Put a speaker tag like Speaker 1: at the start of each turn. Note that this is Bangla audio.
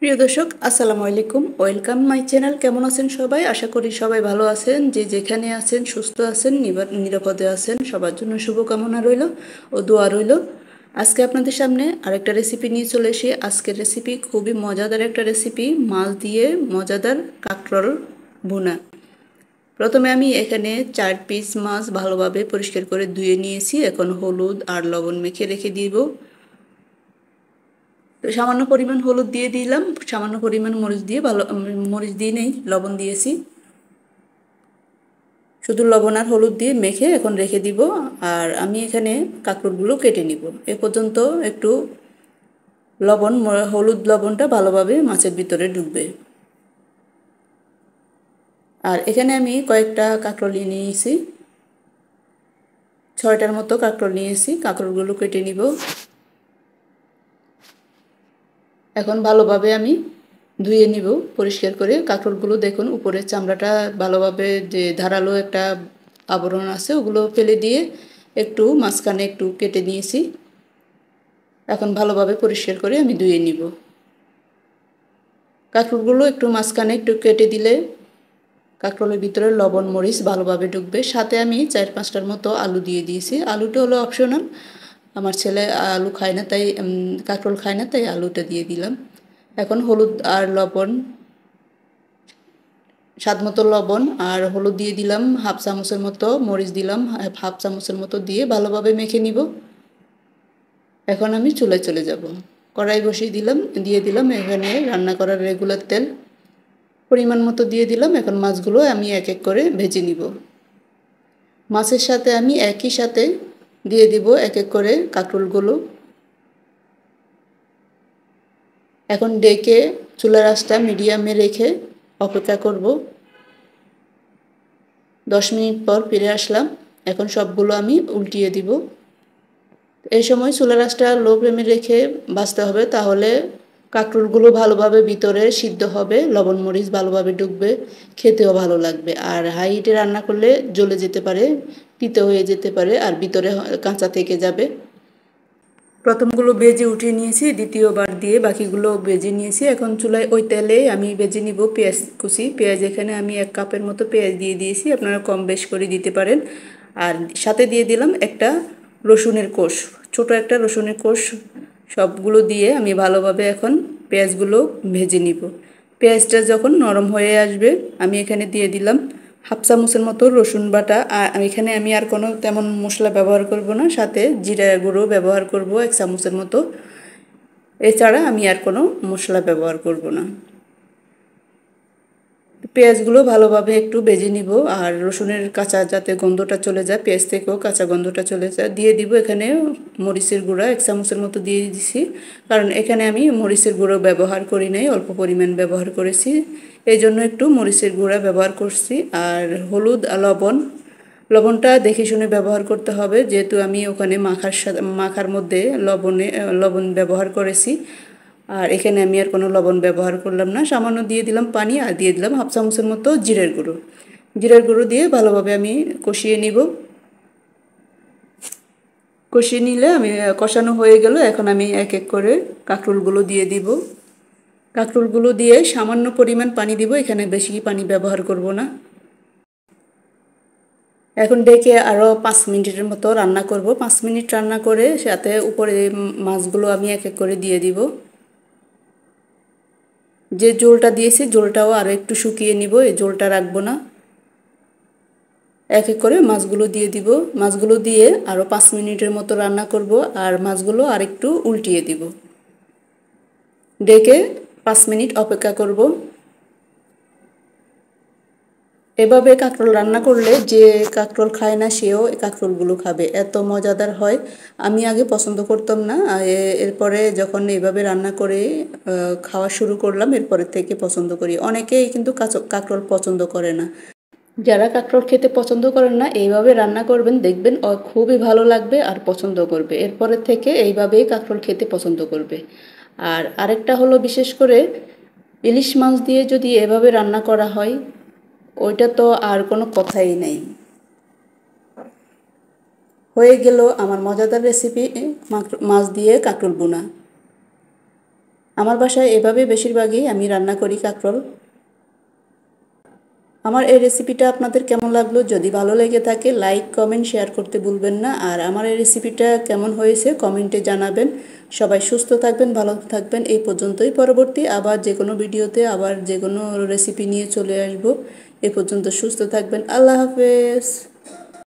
Speaker 1: প্রিয় দর্শক, আসসালামু আলাইকুম। Welcome my channel. কেমন আছেন সবাই? আশা করি সবাই ভালো আছেন। যে যেখানে আছেন, সুস্থ আছেন, নিরাপদে আছেন, সবার জন্য শুভকামনা রইল ও দোয়া রইল। আজকে আপনাদের সামনে আরেকটা রেসিপি নিয়ে চলে এসে, আজকের রেসিপি খুবই মজাদার একটা রেসিপি, মাছ দিয়ে মজাদার কাঁকরোল ভুনা। প্রথমে আমি এখানে 4 পিস মাছ ভালোভাবে পরিষ্কার করে ধুয়ে নিয়েছি। এখন হলুদ আর লবণ মেখে রেখে দিব। তো সামান্য পরিমাণ হলুদ দিয়ে দিলাম, সামান্য পরিমাণ মরিচ দিয়ে মরিচ দিয়ে নেই, লবণ দিয়েছি। শুধু লবণ আর হলুদ দিয়ে মেখে এখন রেখে দিব। আর আমি এখানে কাঁকরোলগুলো কেটে নিব। এ পর্যন্ত একটু হলুদ লবণটা ভালোভাবে মাছের ভিতরে ঢুকবে। আর এখানে আমি কয়েকটা কাঁকরোল নিয়েছি, 6টার মতো কাঁকরোল নিয়েছি। কাঁকরোলগুলো কেটে নিব। এখন ভালোভাবে আমি ধুয়ে নিব পরিষ্কার করে। কাঁকরোলগুলো দেখুন, উপরের চামড়াটা ভালোভাবে, যে ধারালো একটা আবরণ আছে, ওগুলো ফেলে দিয়ে একটু মাঝখানে একটু কেটে নিয়েছি। এখন ভালোভাবে পরিষ্কার করে আমি ধুয়ে নিব। কাঁকরোলগুলো একটু মাঝখানে একটু কেটে দিলে কাঁকরোলের ভিতরে লবণ মরিচ ভালোভাবে ঢুকবে। সাথে আমি 4-5টার মতো আলু দিয়ে দিয়েছি। আলুটা হলো অপশনাল, আমার ছেলে আলু খায় না, তাই কাঁকরোল খায় না, তাই আলুটা দিয়ে দিলাম। এখন হলুদ আর লবণ, স্বাদ মতো লবণ আর হলুদ দিয়ে দিলাম, হাফ চামচের মতো মরিচ দিলাম, হাফ চামচের মতো দিয়ে ভালোভাবে মেখে নিব। এখন আমি চুলায় চলে যাব। কড়াই বসিয়ে দিয়ে দিলাম এখানে রান্না করার রেগুলার তেল পরিমাণ মতো দিয়ে দিলাম। এখন মাছগুলো আমি এক এক করে ভেজে নিব। মাছের সাথে আমি একই সাথে দিয়ে দিব এক এক করে কাঁকরোলগুলো। এখন ডেকে চুলার আঁচটা মিডিয়ামে রেখে অপেক্ষা করব। 10 মিনিট পর ফিরে আসলাম। এখন সবগুলো আমি উল্টিয়ে দিব। এই সময় চুলার আঁচটা লো ফ্লেমে রেখে ভাজতে হবে, তাহলে কাঁকরোলগুলো ভালোভাবে ভিতরে সিদ্ধ হবে, লবণ মরিচ ভালোভাবে ঢুকবে, খেতেও ভালো লাগবে। আর হাই হিটে রান্না করলে জ্বলে যেতে পারে, তিতো হয়ে যেতে পারে, আর ভিতরে কাঁচা থেকে যাবে। প্রথমগুলো ভেজে উঠিয়ে নিয়েছি, দ্বিতীয়বার দিয়ে বাকিগুলো ভেজে নিয়েছি। এখন চুলায় ওই তেলে আমি ভেজে নিব পেঁয়াজ কুচি। পেঁয়াজ এখানে আমি 1 কাপের মতো পেঁয়াজ দিয়ে দিয়েছি, আপনারা কম বেশ করে দিতে পারেন। আর সাথে দিয়ে দিলাম একটা রসুনের কোষ, ছোট একটা রসুনের কোষ। সবগুলো দিয়ে আমি ভালোভাবে এখন পেঁয়াজগুলো ভেজে নিব। পেঁয়াজটা যখন নরম হয়ে আসবে, আমি এখানে দিয়ে দিলাম হাফ চামচের মতো রসুন বাটা। আর এখানে আমি আর কোনো তেমন মশলা ব্যবহার করব না, সাথে জিরা গুঁড়ো ব্যবহার করব 1 চামচের মতো। এছাড়া আমি আর কোনো মশলা ব্যবহার করব না। পেঁয়াজগুলো ভালোভাবে একটু ভেজে নিব, আর রসুনের কাঁচা যাতে গন্ধটা চলে যায়, পেঁয়াজ থেকেও কাঁচা গন্ধটা চলে যায়। দিয়ে দিব এখানে মরিচের গুঁড়া 1 চামচের মতো দিয়ে দিছি, কারণ এখানে আমি মরিচের গুঁড়ো ব্যবহার করি নাই, অল্প পরিমাণ ব্যবহার করেছি, এই জন্য একটু মরিচের গুঁড়া ব্যবহার করছি। আর হলুদ আর লবণটা দেখে শুনে ব্যবহার করতে হবে, যেহেতু আমি ওখানে মাখার মধ্যে লবণ ব্যবহার করেছি। আর এখানে আমি আর কোনো লবণ ব্যবহার করলাম না, সামান্য দিয়ে দিলাম পানি, আর দিয়ে দিলাম হাফ চামচের মতো জিরের গুঁড়ো দিয়ে ভালোভাবে আমি কষিয়ে নিব। কষিয়ে নিলে আমি কষানো হয়ে গেল। এখন আমি এক এক করে কাঁকরোলগুলো দিয়ে দিব। কাঁকরোলগুলো দিয়ে সামান্য পরিমাণ পানি দিব, এখানে বেশি পানি ব্যবহার করব না। এখন ডেকে আরও 5 মিনিটের মতো রান্না করব। 5 মিনিট রান্না করে সাথে উপরে মাছগুলো আমি এক এক করে দিয়ে দিব। যে ঝোলটা দিয়েছি, ঝোলটাও আরও একটু শুকিয়ে নিব, এই ঝোলটা রাখবো না। এক এক করে মাছগুলো দিয়ে দিব। মাছগুলো দিয়ে আরও 5 মিনিটের মতো রান্না করব, আর মাছগুলো আরেকটু উল্টিয়ে দিব। ডেকে 5 মিনিট অপেক্ষা করব। এভাবে কাঁকরোল রান্না করলে যে কাঁকরোল খায় না সেও এই কাঁকরোলগুলো খাবে, এত মজাদার হয়। আমি আগে পছন্দ করতাম না, এরপরে যখন এইভাবে রান্না করে খাওয়া শুরু করলাম, এরপরে থেকে পছন্দ করি। অনেকেই কিন্তু কাঁকরোল পছন্দ করে না। যারা কাঁকরোল খেতে পছন্দ করেন না, এইভাবে রান্না করবেন, দেখবেন খুবই ভালো লাগবে আর পছন্দ করবে। এরপরে থেকে এইভাবেই কাঁকরোল খেতে পছন্দ করবে। আর আরেকটা হলো, বিশেষ করে ইলিশ মাছ দিয়ে যদি এভাবে রান্না করা হয়, ওইটা তো আর কোনো কথাই নেই। হয়ে গেল আমার মজাদার রেসিপি মাছ দিয়ে কাঁকরোল বোনা। আমার বাসায় এভাবে বেশিরভাগই আমি রান্না করি কাঁকরোল। আমার এই রেসিপিটা আপনাদের কেমন লাগলো? যদি ভালো লেগে থাকে লাইক কমেন্ট শেয়ার করতে ভুলবেন না। আর আমার এই রেসিপিটা কেমন হয়েছে কমেন্টে জানাবেন। সবাই সুস্থ থাকবেন, ভালো থাকবেন। এই পর্যন্তই, পরবর্তী আবার যে কোনো ভিডিওতে আবার যে কোনো রেসিপি নিয়ে চলে আসব। এ পর্যন্ত সুস্থ থাকবেন। আল্লাহ হাফেজ।